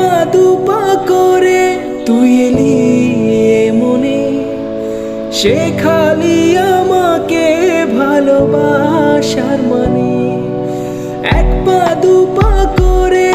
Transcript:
পা দুপা করে তুই এলি মনে, শেখালি আমাকে ভালোবাসার মানে। এক পা দুপা করে